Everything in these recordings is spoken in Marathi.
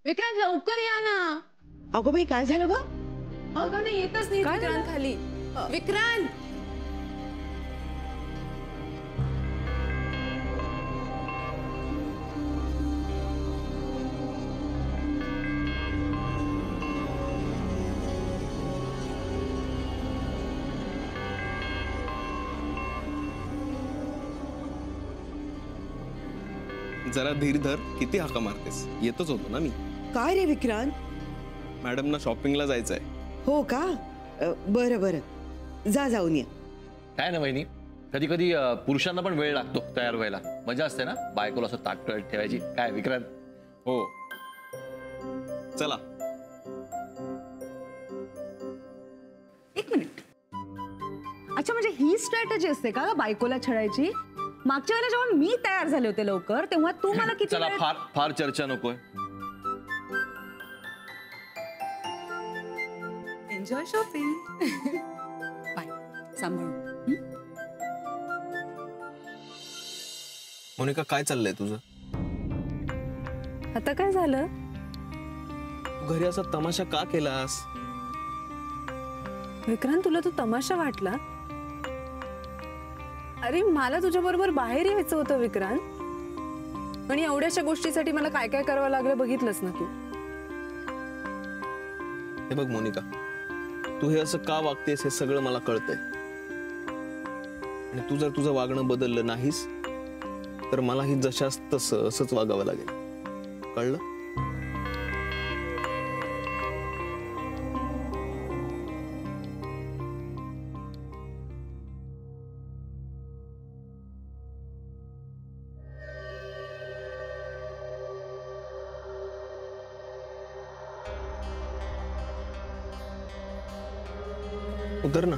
विक्रांत लवकर या ना. अगो बाई काय झालं ग? अगं नाही येतच नाही विक्रांत खाली. विक्रांत जरा धीर धर. किती हाका मारतेस? येतच होतो ना मी. काय रे विक्रांत? मॅडमना शॉपिंगला जायचंय. हो का? बरं बरं जा जाऊन ये. काय ना वहिनी, कधी कधी पुरुषांना पण वेळ लागतो तयार व्हायला. मजा असते ना बायकोला असं ताटकळत ठेवायची. काय विक्रांत? हो चला. एक मिनिट. अच्छा म्हणजे ही स्ट्रॅटेजी असते का बायकोला छळायची? मागच्या वेळेला जेव्हा मी तयार झाले होते लवकर तेव्हा तू मला किती चला फार फार चर्चा नकोय. Enjoy shopping. बाय. सांभाळून. मोनिका काय चाललंय तुझं? आता काय झालं? तू घरी असा तमाशा का केलास? विक्रांत तुला तो तमाशा वाटला? अरे मला तुझ्या बरोबर बाहेर यायचं होतं विक्रांत. आणि एवढ्याशा गोष्टीसाठी मला काय काय करावं लागलं बघितलंस ना तू. हे बघ मोनिका, तू हे असं का वागतेस हे सगळं मला कळतंय. आणि तू जर तुझं वागणं बदललं नाहीस तर मलाही जशास तसं असंच वागावं लागेल. कळलं? उतर ना.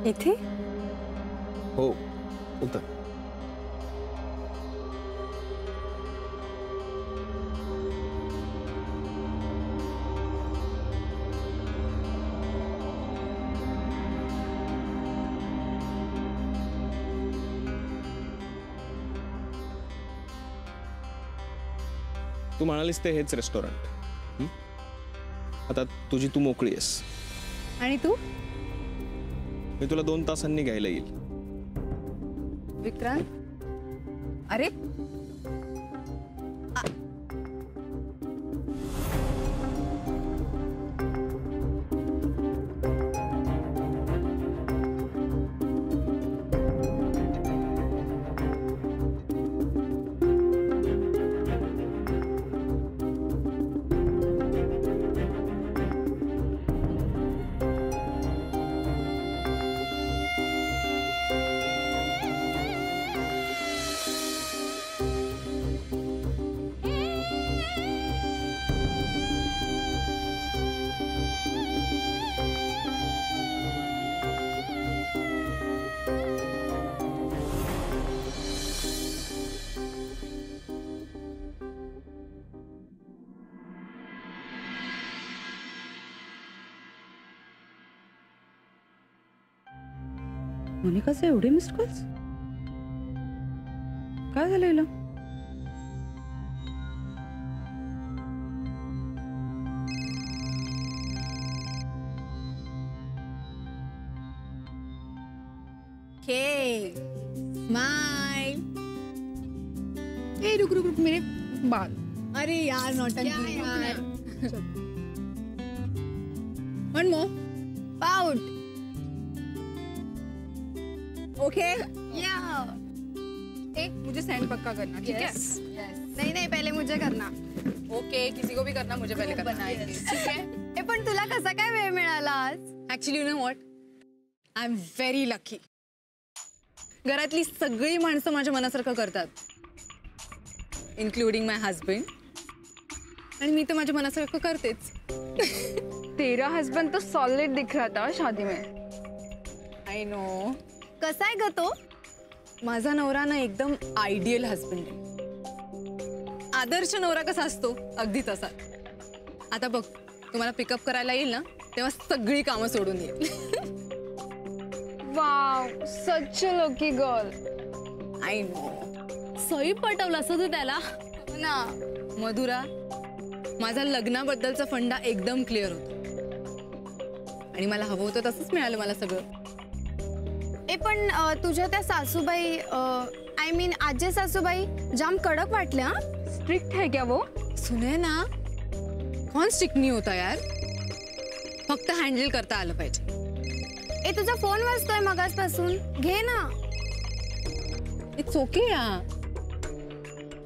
इथे? हो उतर. तू म्हणालीस ते हेच रेस्टॉरंट. आता तुझी तू मोकळी आहेस. आणि तू? मी तुला 2 तासांनी घ्यायला येईल. विक्रांत अरे मोनिकाचे एवढे मिस्ड कॉल्स? काय झालं हिला? Hey my. ए रुक रुक रुक मेरे बाल. अरे यार नौटंकी यार. One more pout. ओके या एक मुझे सेंड पक्का करना. ठीक है? नहीं नहीं पहले मुझे करना. ओके किसी को भी करना, मुझे पहले करना है. ठीक है? पण तुला कसा काय वेळ मिळाला आज? Actually you know what, I am very lucky. घरातली सगळी माणसं माझ्या मनासारखं करतात, इन्क्लुडिंग माय हस्बंड. आणि मी तर माझ्या मनासारखं करतेच. तेरा हस्बंड तो सॉलिड दिख रहा था शादी में. I know. कसा आहे ग तो? माझा नवरा ना एकदम आयडियल हस्बंड आहे. आदर्श नवरा कसा असतो अगदी तसा. आता बघ, तुम्हाला पिकअप करायला येईल ना तेव्हा सगळी कामं सोडून येईल. Wow such a lucky girl. I know. Sai पटवलं असं तू त्याला. ना मधुरा, माझा लग्नाबद्दलचा फंडा एकदम क्लिअर होता आणि मला हवं होतं तसंच मिळालं मला सगळं. पण तुझ्या त्या सासूबाई आय मीन आजी सासूबाई जाम कडक वाटल्या. स्ट्रिक्ट है क्या वो? सुने ना, कौन स्ट्रिक्ट नहीं होता यार, फक्त हँडल करता आलं पाहिजे. तुझा फोन वाजतोय मगासपासून, घे ना. इट्स ओके या.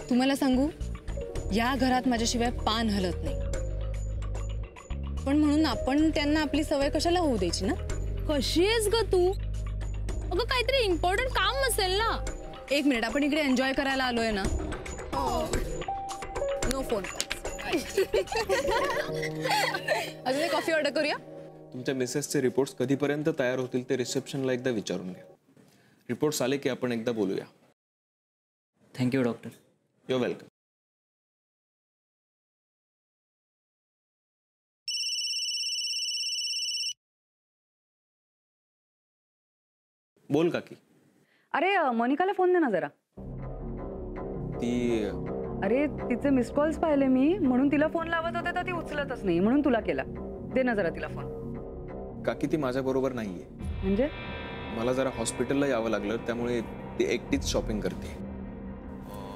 तुम्हाला सांगू, या घरात माझ्याशिवाय पान हलत नाही, पण म्हणून आपण त्यांना आपली सवय कशाला होऊ द्यायची ना. कशी आहेस ग तू? अगं काहीतरी इम्पॉर्टंट काम असेल ना. एक मिनिट, आपण इकडे एन्जॉय करायला आलोय ना. No phone. अजून एक कॉफी ऑर्डर करूया. तुमच्या मिसेसचे रिपोर्ट्स कधीपर्यंत तयार होतील ते रिसेप्शनला एकदा विचारून घ्या. रिपोर्ट्स आले की आपण एकदा बोलूया. Thank you doctor. Your welcome. बोल काकी. अरे मोनिकाला फोन दे ना जरा. ती अरे तिचे मिस कॉल्स पाहिले मी, म्हणून तिला फोन लावत होते तर ती उचलतच नाही, म्हणून तुला केला. दे ना जरा तिला फोन. काकी ती माझ्या बरोबर नाहीये. म्हणजे मला जरा हॉस्पिटलला यावं लागलं, त्यामुळे ती एकटीच शॉपिंग करते.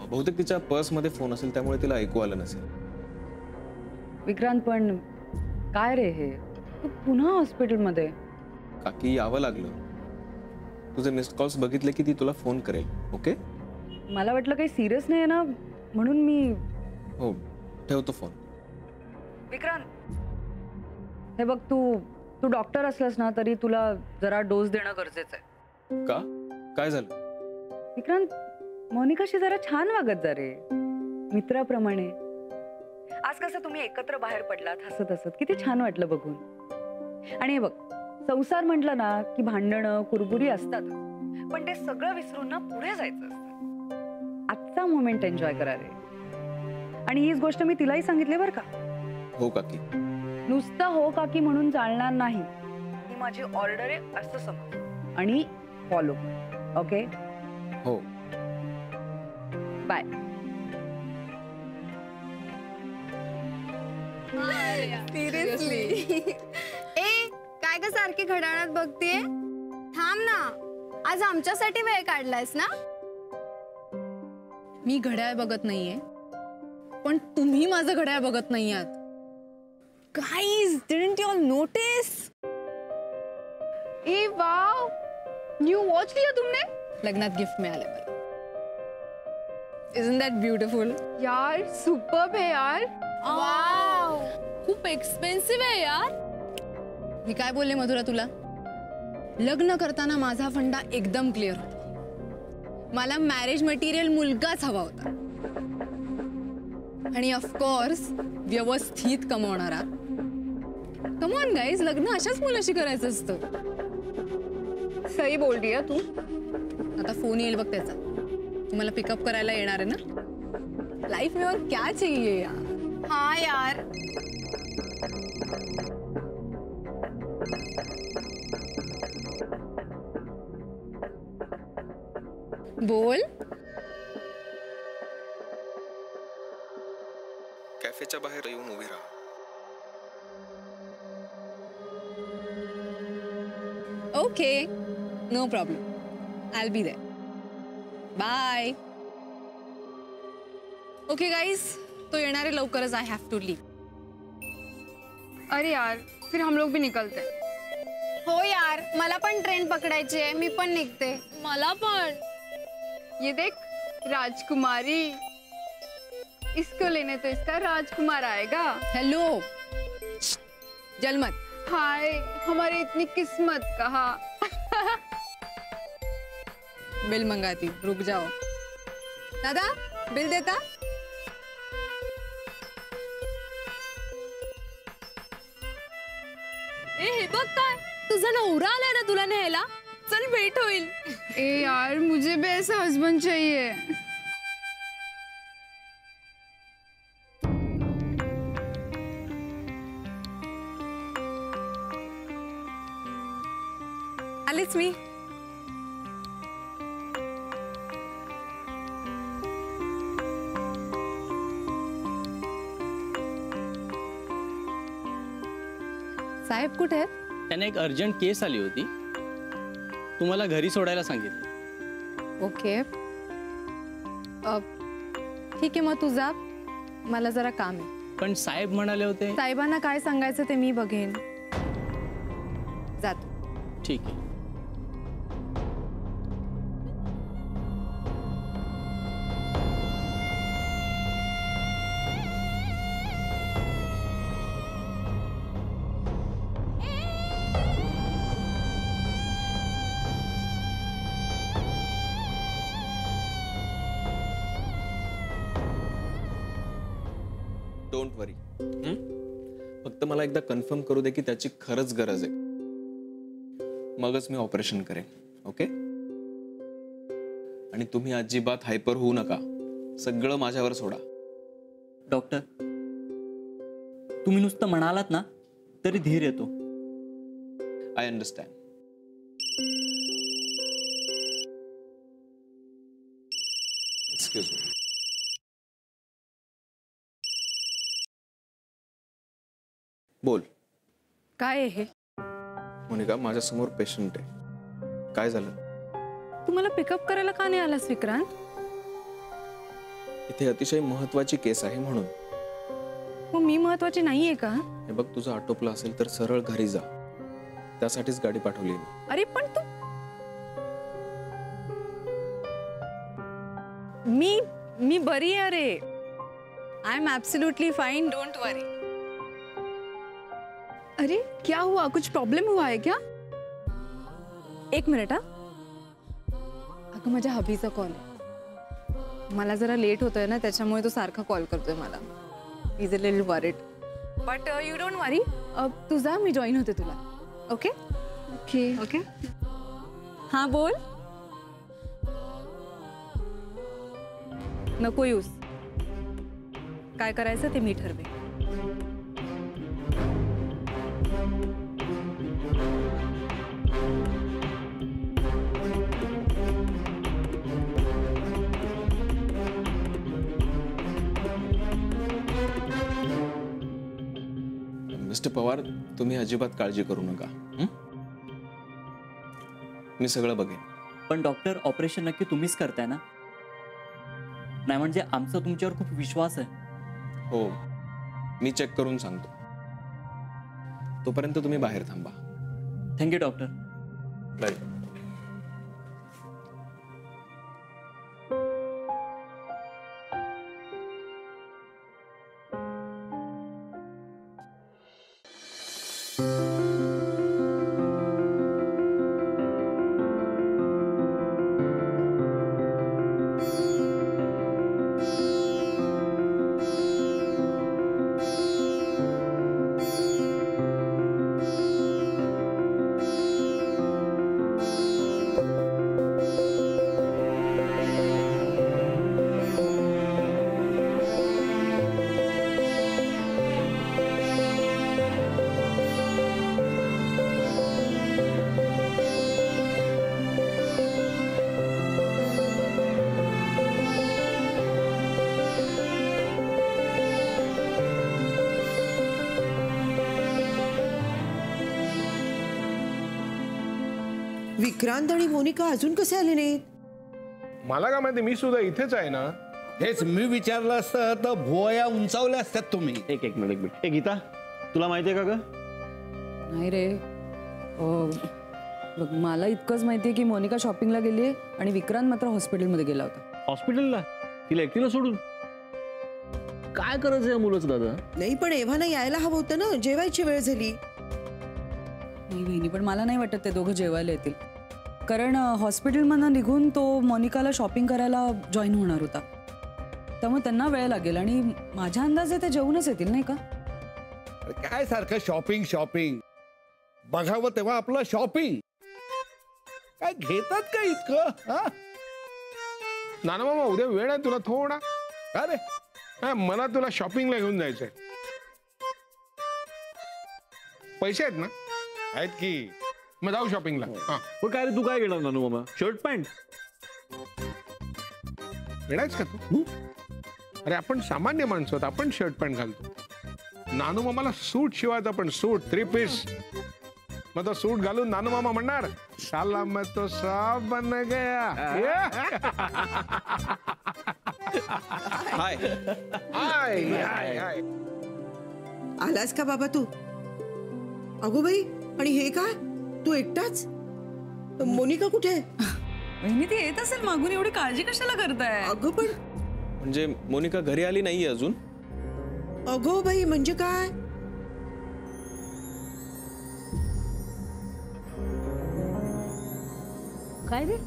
बहुतेक तिच्या पर्समध्ये फोन असेल, त्यामुळे तिला ऐकू आलं नसेल. विक्रांत, पण काय रे हे, तू पुन्हा हॉस्पिटलमध्ये? काकी यावं लागलं. तुझे मिस्ड कॉल्स बघितले की ती तुला फोन करेल. ओके? मला वाटलं काही सिरियस नाही ना, म्हणून मी. हो, ठेवतो फोन. विक्रांत, हे बघ, तू डॉक्टर असलास ना तरी तुला जरा डोस देणं गरजेचं आहे. का? काय झालं? विक्रांत, मोनिकाशी जरा छान वागत जा रे, मित्राप्रमाणे. आज कसं तुम्ही एकत्र बाहेर पडलात हसत हसत, किती छान वाटलं बघून. आणि हे बघ, संसार म्हटलं ना की भांडणं कुरबुरी असतात, पण ते सगळं विसरून ना पुढे जायचं असतं. आजचा मोमेंट एन्जॉय करा रे. आणि हीच गोष्ट मी तिलाही सांगितली बरं का. हो काकी. नुसतं हो काकी म्हणून चालणार नाही. ही माझी ऑर्डर आहे असं समज आणि फॉलो. ओके? हो. बाय. सिरियसली. काय ग सारखी घड्याळात बघतीये? थांब ना, आज आमच्यासाठी वेळ काढलायस ना. मी घड्याळ बघत नाहीये, पण तुम्ही माझं घड्याळ बघत नाही आहात. Guys, didn't you all notice? A wow, new watch लिया तुमने? लग्नात गिफ्ट मिळाले मला. Isn't that beautiful? यार सुपर्ब है यार. वाव, खूप एक्सपेन्सिव्ह आहे यार. मी काय बोलले मधुरा तुला? लग्न करताना माझा फंडा एकदम क्लिअर होता. मला मॅरेज मटेरियल मुलगाच हवा होता, आणि ऑफकोर्स व्यवस्थित कमवणारा. कम ऑन गाईज, लग्न अशाच मुलाशी करायचं असतं. सही बोल रही है तू. आता फोन येईल बघ त्याचा. तुम्हाला पिकअप करायला येणार आहे ना. लाइफ में और क्या चाहिए यार. हा यार. बोल. कॅफेच्या बाहेर येऊन उभी राहा. Okay, no problem. I will be there. Bye. Okay guys, तो येणार आहे लवकरच. I have to leave. अरे यार, फिर हम लोग भी निकलते हैं. हो यार, मला पण ट्रेन पकडायची आहे, मी पण निघते. मला पण. ये देख, राजकुमारी. इसको लेने तो इसका राजकुमार आएगा. हेलो, जल मत. हाय, हमारी इतनी किस्मत कहा. बिल मंगाती, रुक जाओ. दादा, बिल देता? ए हे बघ काय, तुझा नवरा आलाय ना तुला न्यायला. चल भेट होईल. ए यार, मुझे भी ऐसा हस्बैंड चाहिए. आलेच मी. साहेब कुठे आहेत? त्यांना एक अर्जंट केस आली होती, तुम्हाला घरी सोडायला सांगितलं. ओके ठीक आहे, मग तू जा, मला जरा काम आहे. पण साहेब म्हणाले होते. साहेबांना काय सांगायचं ते मी बघेन. जातो. ठीक आहे. डोंट वरी. फक्त मला एकदा कन्फर्म करू दे की त्याची खरंच गरज आहे, मगच मी ऑपरेशन करेन. ओके? आणि तुम्ही अजिबात हायपर होऊ नका, सगळं माझ्यावर सोडा. डॉक्टर, तुम्ही नुसतं म्हणालात ना तरी धीर येतो. I understand. Excuse me. बोल. काय आहे हे? मोनिका, माझ्यासमोर पेशंट आहे. काय झालं? तू मला पिकअप करायला का नाही आलास विक्रांत? इथे अतिशय महत्वाची केस आहे म्हणून. मग मी महत्वाची नाहीये का? हे बघ, तुझं आटोपलं असेल तर सरळ घरी जा, त्यासाठीच गाडी पाठवली मी. अरे पण तू, मी बरी आहे रे. I am absolutely fine, don't worry. अरे क्या हुआ, कुछ प्रॉब्लम हुआ है क्या? एक मिनिट हा. अगं माझ्या हबीचा कॉल आहे, मला जरा लेट होतोय ना, त्याच्यामुळे तो सारखा कॉल करतोय मला. Is a little worried, but you don't worry. तू जा, मी जॉईन होते तुला. Okay okay okay. हां बोल. नको यूज, काय करायचं ते मी ठरवे. मिस्टर पवार, तुम्ही अजिबात काळजी करू नका. मी सगळं बघेन. पण डॉक्टर, ऑपरेशन नक्की तुम्हीच करताय ना? नाही म्हणजे आमचा तुमच्यावर खूप विश्वास आहे. हो, मी चेक करून सांगतो. तोपर्यंत तुम्ही बाहेर थांबा. Thank you doctor. बाय. विक्रांत आणि मोनिका अजून कसे आले नाहीत? मला काय माहिती, मी सुद्धा इथेच आहे ना. हेच मी विचारलं असतं तर भुवया उंचावल्या असतात तुम्ही. एक मिनिट. ए गीता, तुला माहितीये का ग? नाही रे, बघ मला इतकंच माहितीये की मोनिका शॉपिंगला गेली आहे आणि विक्रांत मात्र हॉस्पिटलमध्ये गेला होता. हॉस्पिटलला? तिला एकटीला सोडून? काय करायचं या मुलाचं दादा? नाही पण एव्हाना यायला हवं होतं ना, जेवायची वेळ झाली. नाही बहिणी, पण मला नाही वाटत ते दोघं जेवायला येतील, कारण हॉस्पिटलमधनं निघून तो मोनिकाला शॉपिंग करायला जॉईन होणार होता, त्यामुळे त्यांना वेळ लागेल आणि माझ्या अंदाजे ते जेवूनच येतील नाही का? काय सारखं शॉपिंग शॉपिंग, बघावं तेव्हा आपलं शॉपिंग. काय घेतात का इतकं? नाना मामा, उद्या वेळ आहे तुला थोडा? अरे मला तुला शॉपिंगला घेऊन जायचंय. पैसे आहेत ना? आहेत की. मग जाऊ शॉपिंगला. पण काय रे, तू काय घेणार नानू मामा? Shirt pant? वेळाच का तू? अरे आपण सामान्य माणसं आहोत, आपण शर्ट पॅन्ट घालतो. नानू मामाला सूट शिवायचा, पण सूट 3 पीस. मग तो सूट घालून नानू मामा म्हणणार साला मैं तो साफ बन गया. हाय हाय हाय हाय. आलास का बाबा तू? अगो बाई, आणि हे काय, तू एकटाच? मोनिका कुठे आहे? वहिनी ती येत असेल मागून, एवढी काळजी कशाला करताय? अगं पण म्हणजे मोनिका घरी आली नाहीये अजून? अगो बाई, म्हणजे काय? काय रे,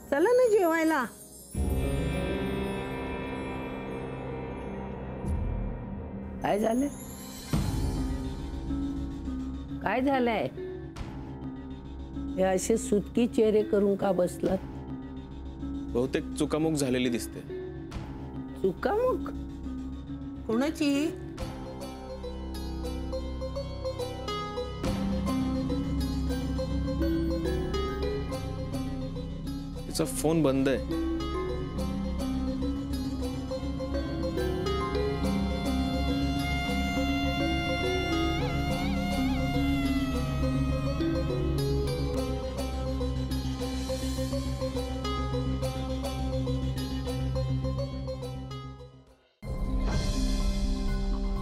चला ना जेवायला. काय झालं? काय झालंय? हे असे सुटकी चेहरे करून का बसलात? बहुतेक चुकामुक झालेली दिसते. चुकामुक? कोणाची? तिचा फोन बंद आहे.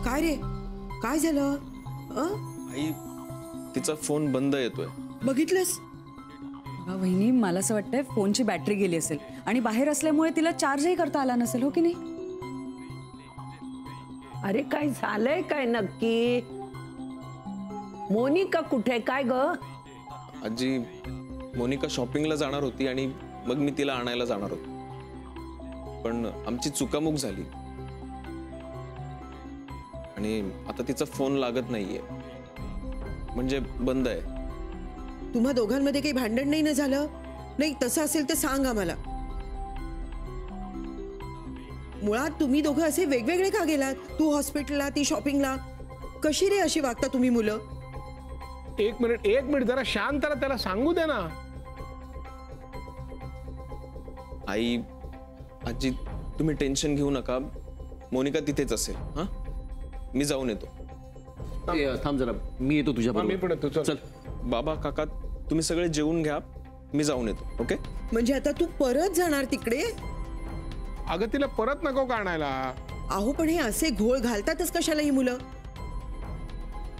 काय रे, काय झालं? आई, तिचा फोन बंद येतोय. बघितलंस? वहिनी, मला असं वाटतंय फोनची बॅटरी गेली असेल आणि बाहेर असल्यामुळे तिला चार्जही करता आला नसेल, हो की नाही? अरे काय झालंय काय नक्की? मोनिका कुठे, काय ग? आजी, मोनिका शॉपिंगला जाणार होती आणि मग मी तिला आणायला जाणार होतो, पण आमची चुकामुक झाली आणि आता तिचा फोन लागत नाहीये, म्हणजे बंद आहे. तुम्हा दोघांमध्ये काही भांडण नाही ना झालं? नाही, तसं असेल तर सांग आम्हाला. मुळात तुम्ही दोघं असे वेगवेगळे का गेलात? तू हॉस्पिटलला, ती शॉपिंगला. कशी रे अशी वागता तुम्ही मुलं? एक मिनिट जरा शांत राहा, त्याला सांगू दे ना. आई, आजी, तुम्ही टेन्शन घेऊ नका. मोनिका तिथेच असेल. हा, मी जाऊन येतो. थांब जरा, मी येतो तुझ्या मी पण येतो, चल. बाबा, काका, तुम्ही सगळे जेवून घ्या, मी जाऊन येतो. ओके? म्हणजे आता तू परत जाणार तिकडे? अगं तिला परत नको का आणायला? अहो, पण हे असे घोळ घालतातच कशाला ही मुलं?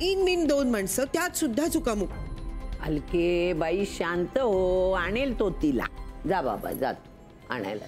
इन बिन 2 माणसं, त्यात सुद्धा चुकामुक. अलके बाई, शांत हो, आणेल तो तिला. जा बाबा, जा तू आणायला.